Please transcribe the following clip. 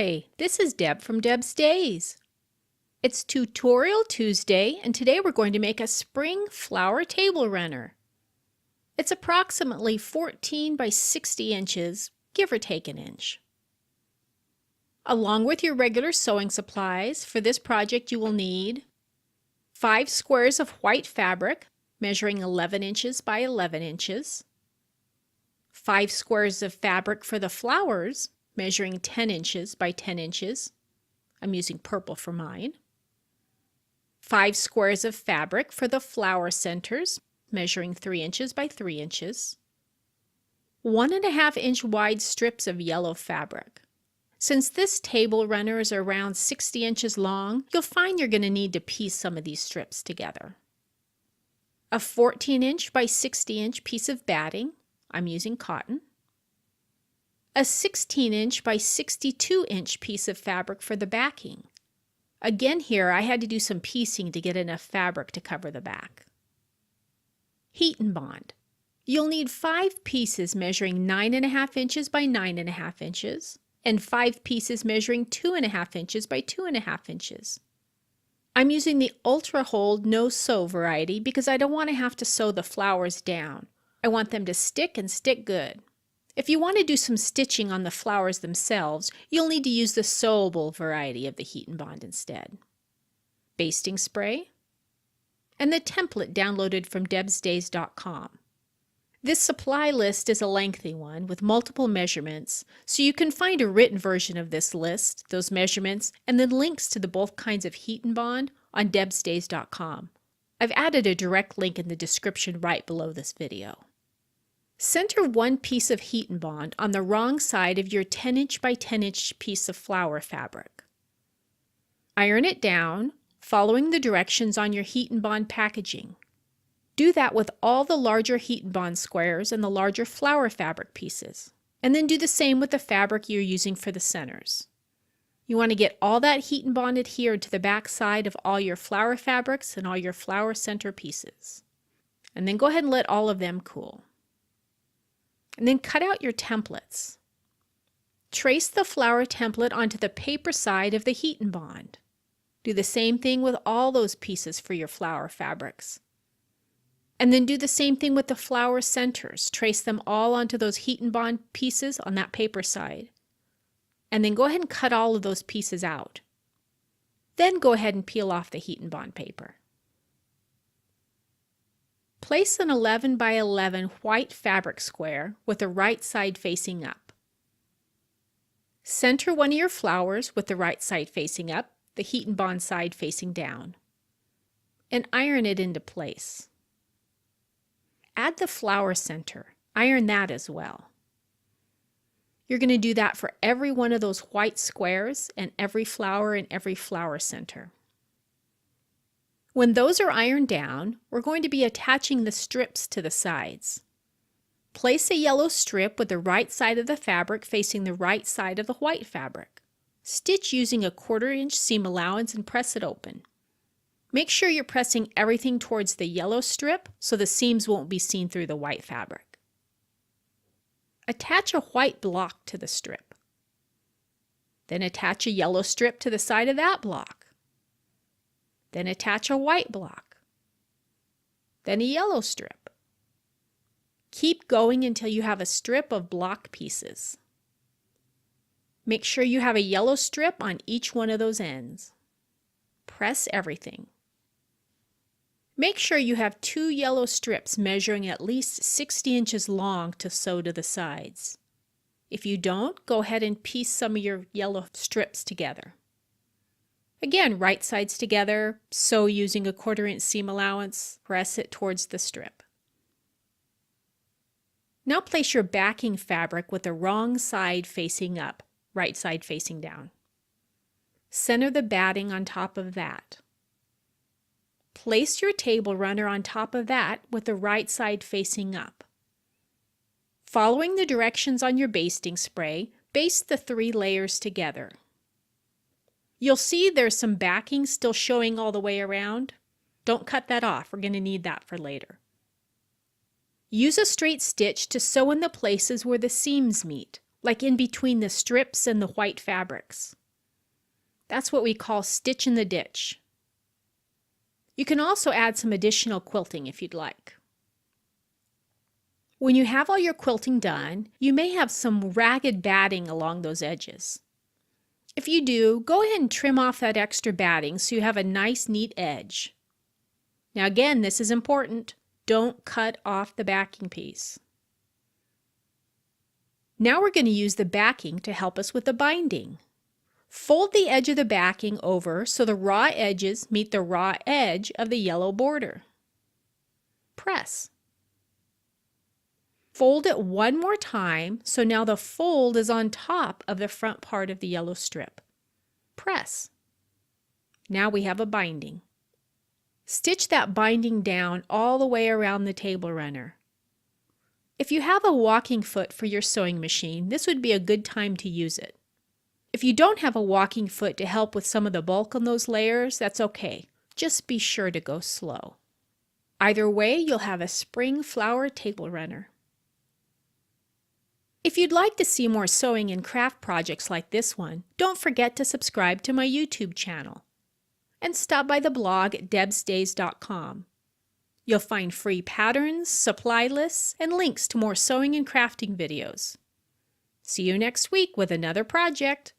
Hi, this is Deb from Deb's Days. It's Tutorial Tuesday, and today we're going to make a spring flower table runner. It's approximately 14 by 60 inches, give or take an inch. Along with your regular sewing supplies, for this project you will need 5 squares of white fabric measuring 11 inches by 11 inches, 5 squares of fabric for the flowers measuring 10 inches by 10 inches. I'm using purple for mine. 5 squares of fabric for the flower centers, measuring 3 inches by 3 inches. 1.5 inch wide strips of yellow fabric. Since this table runner is around 60 inches long, you'll find you're going to need to piece some of these strips together. A 14 inch by 60 inch piece of batting. I'm using cotton. A 16 inch by 62 inch piece of fabric for the backing. Again here I had to do some piecing to get enough fabric to cover the back. Heat and bond. You'll need 5 pieces measuring 9.5 inches by 9.5 inches and 5 pieces measuring 2.5 inches by 2.5 inches. I'm using the Ultra Hold No Sew variety because I don't want to have to sew the flowers down. I want them to stick and stick good. If you want to do some stitching on the flowers themselves, you'll need to use the sewable variety of the heat and bond instead. Basting spray, and the template downloaded from debsdays.com. This supply list is a lengthy one with multiple measurements, so you can find a written version of this list, those measurements, and then links to the both kinds of heat and bond on debsdays.com. I've added a direct link in the description right below this video. Center one piece of heat and bond on the wrong side of your 10 inch by 10 inch piece of flower fabric. Iron it down, following the directions on your heat and bond packaging. Do that with all the larger heat and bond squares and the larger flower fabric pieces. And then do the same with the fabric you're using for the centers. You want to get all that heat and bond adhered to the back side of all your flower fabrics and all your flower center pieces. And then go ahead and let all of them cool. And then cut out your templates. Trace the flower template onto the paper side of the heat and bond. Do the same thing with all those pieces for your flower fabrics. And then do the same thing with the flower centers. Trace them all onto those heat and bond pieces on that paper side. And then go ahead and cut all of those pieces out. Then go ahead and peel off the heat and bond paper. Place an 11 by 11 white fabric square with the right side facing up. Center one of your flowers with the right side facing up, the heat and bond side facing down. And iron it into place. Add the flower center. Iron that as well. You're going to do that for every one of those white squares and every flower and every flower center. When those are ironed down, we're going to be attaching the strips to the sides. Place a yellow strip with the right side of the fabric facing the right side of the white fabric. Stitch using a 1/4 inch seam allowance and press it open. Make sure you're pressing everything towards the yellow strip so the seams won't be seen through the white fabric. Attach a white block to the strip. Then attach a yellow strip to the side of that block. Then attach a white block. Then a yellow strip. Keep going until you have a strip of block pieces. Make sure you have a yellow strip on each one of those ends. Press everything. Make sure you have 2 yellow strips measuring at least 60 inches long to sew to the sides. If you don't, go ahead and piece some of your yellow strips together. Again, right sides together, sew using a 1/4 inch seam allowance, press it towards the strip. Now place your backing fabric with the wrong side facing up, right side facing down. Center the batting on top of that. Place your table runner on top of that with the right side facing up. Following the directions on your basting spray, baste the 3 layers together. You'll see there's some backing still showing all the way around. Don't cut that off, we're going to need that for later. Use a straight stitch to sew in the places where the seams meet, like in between the strips and the white fabrics. That's what we call stitch in the ditch. You can also add some additional quilting if you'd like. When you have all your quilting done, you may have some ragged batting along those edges. If you do, go ahead and trim off that extra batting so you have a nice, neat edge. Now again, this is important. Don't cut off the backing piece. Now we're going to use the backing to help us with the binding. Fold the edge of the backing over so the raw edges meet the raw edge of the yellow border. Press. Fold it one more time so now the fold is on top of the front part of the yellow strip. Press. Now we have a binding. Stitch that binding down all the way around the table runner. If you have a walking foot for your sewing machine, this would be a good time to use it. If you don't have a walking foot to help with some of the bulk on those layers, that's okay. Just be sure to go slow. Either way, you'll have a spring flower table runner. If you'd like to see more sewing and craft projects like this one, don't forget to subscribe to my YouTube channel. And stop by the blog at debsdays.com. You'll find free patterns, supply lists, and links to more sewing and crafting videos. See you next week with another project.